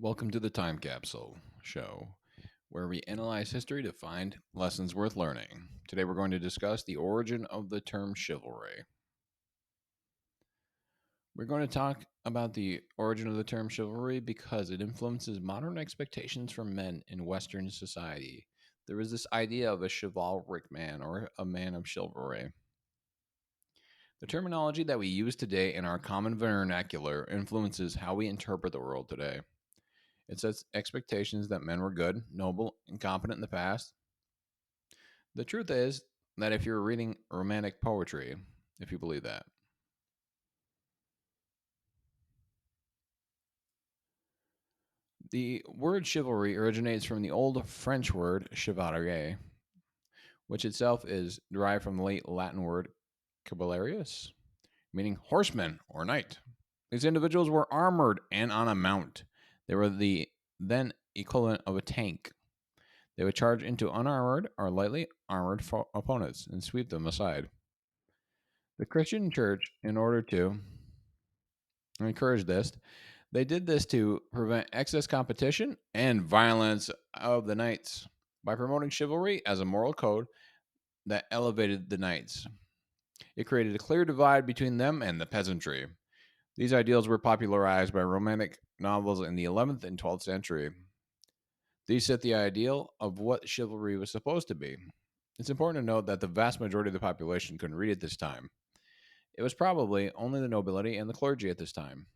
Welcome to the Time Capsule Show, where we analyze history to find lessons worth learning. Today we're going to discuss the origin of the term chivalry. We're going to talk about the origin of the term chivalry because it influences modern expectations for men in Western society. There is this idea of a chivalric man or a man of chivalry. The terminology that we use today in our common vernacular influences how we interpret the world today. It sets expectations that men were good, noble, and competent in the past. The truth is that if you're reading romantic poetry, if you believe that, the word chivalry originates from the old French word chevalier, which itself is derived from the late Latin word caballerius, meaning horseman or knight. These individuals were armored and on a mount. They were the then equivalent of a tank. They would charge into unarmored or lightly armored opponents and sweep them aside. The Christian church, in order to encourage this, they did this to prevent excess competition and violence of the knights by promoting chivalry as a moral code that elevated the knights. It created a clear divide between them and the peasantry. These ideals were popularized by Romantic novels in the 11th and 12th century. These set the ideal of what chivalry was supposed to be. It's important to note that the vast majority of the population couldn't read at this time. It was probably only the nobility and the clergy at this time.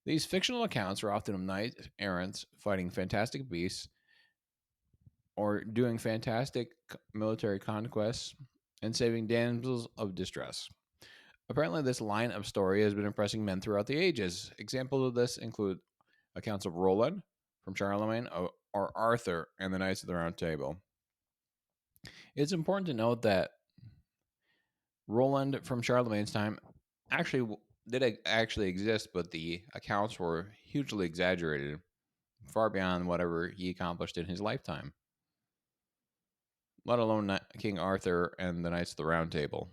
These fictional accounts are often of knights errants fighting fantastic beasts or doing fantastic military conquests and saving damsels of distress. Apparently, this line of story has been impressing men throughout the ages. Examples of this include accounts of Roland from Charlemagne or Arthur and the Knights of the Round Table. It's important to note that Roland from Charlemagne's time actually did actually exist, but the accounts were hugely exaggerated, far beyond whatever he accomplished in his lifetime, let alone King Arthur and the Knights of the Round Table.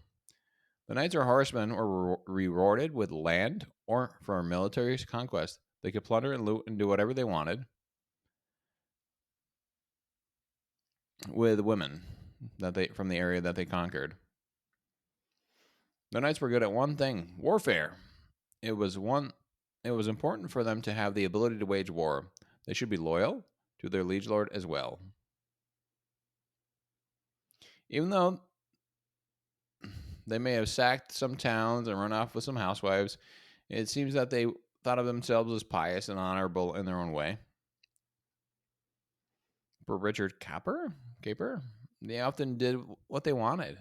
The knights or horsemen were rewarded with land or for military conquest. They could plunder and loot and do whatever they wanted with women that they from the area that they conquered. The knights were good at one thing: warfare. It was one it was important for them to have the ability to wage war. They should be loyal to their liege lord as well. Even though they may have sacked some towns and run off with some housewives, it seems that they thought of themselves as pious and honorable in their own way. For Richard Caper, they often did what they wanted,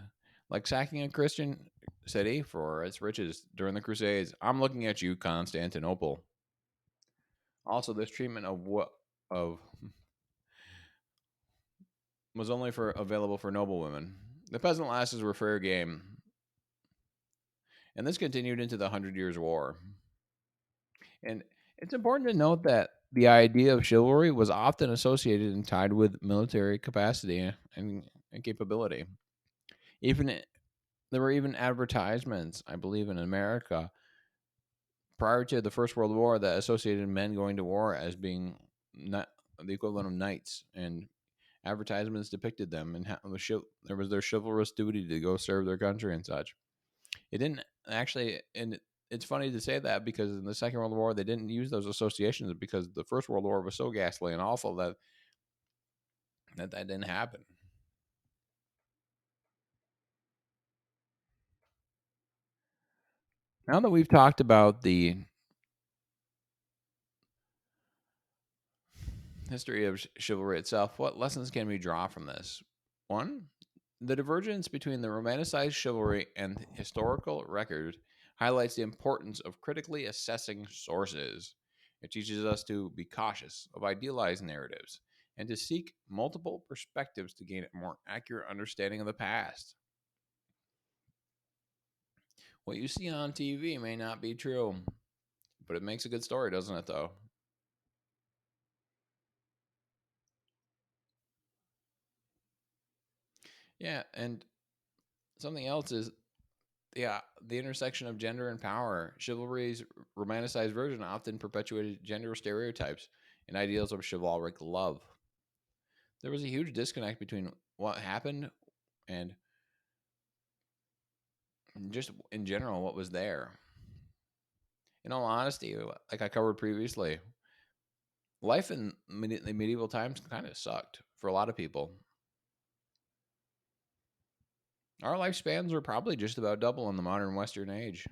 like sacking a Christian city for its riches during the Crusades. I'm looking at you, Constantinople. Also, this treatment of what of was only for available for noble women. The peasant lasses were fair game, and this continued into the Hundred Years' War. And it's important to note that the idea of chivalry was often associated and tied with military capacity and capability. Even there were even advertisements, I believe, in America prior to the First World War that associated men going to war as being not the equivalent of knights, and advertisements depicted them and how there was their chivalrous duty to go serve their country and such. It didn't actually, and it's funny to say that because in the Second World War they didn't use those associations because the First World War was so ghastly and awful that didn't happen. Now that we've talked about the history of chivalry itself, what lessons can we draw from this? One, the divergence between the romanticized chivalry and historical record highlights the importance of critically assessing sources. It teaches us to be cautious of idealized narratives and to seek multiple perspectives to gain a more accurate understanding of the past. What you see on TV may not be true, but it makes a good story, doesn't it, though? Yeah, and something else is The intersection of gender and power. Chivalry's romanticized version often perpetuated gender stereotypes and ideals of chivalric love. There was a huge disconnect between what happened and just in general what was there. In all honesty, like I covered previously, life in the medieval times kind of sucked for a lot of people. Our lifespans were probably just about double in the modern Western age,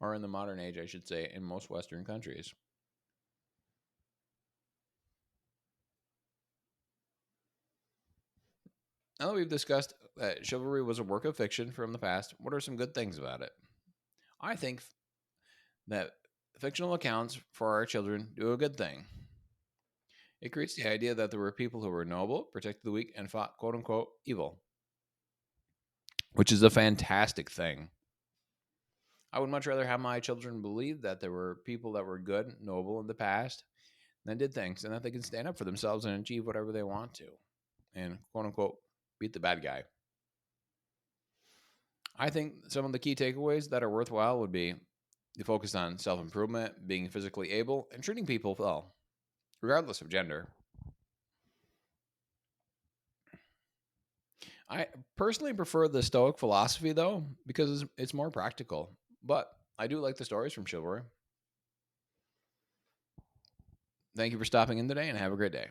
or in the modern age, I should say, in most Western countries. Now that we've discussed that chivalry was a work of fiction from the past, what are some good things about it? I think that fictional accounts for our children do a good thing. It creates the idea that there were people who were noble, protected the weak, and fought quote unquote evil, which is a fantastic thing. I would much rather have my children believe that there were people that were good, noble in the past, and did things, and that they can stand up for themselves and achieve whatever they want to, and quote unquote beat the bad guy. I think some of the key takeaways that are worthwhile would be the focus on self improvement, being physically able, and treating people well, regardless of gender. I personally prefer the Stoic philosophy, though, because it's more practical. But I do like the stories from chivalry. Thank you for stopping in today and have a great day.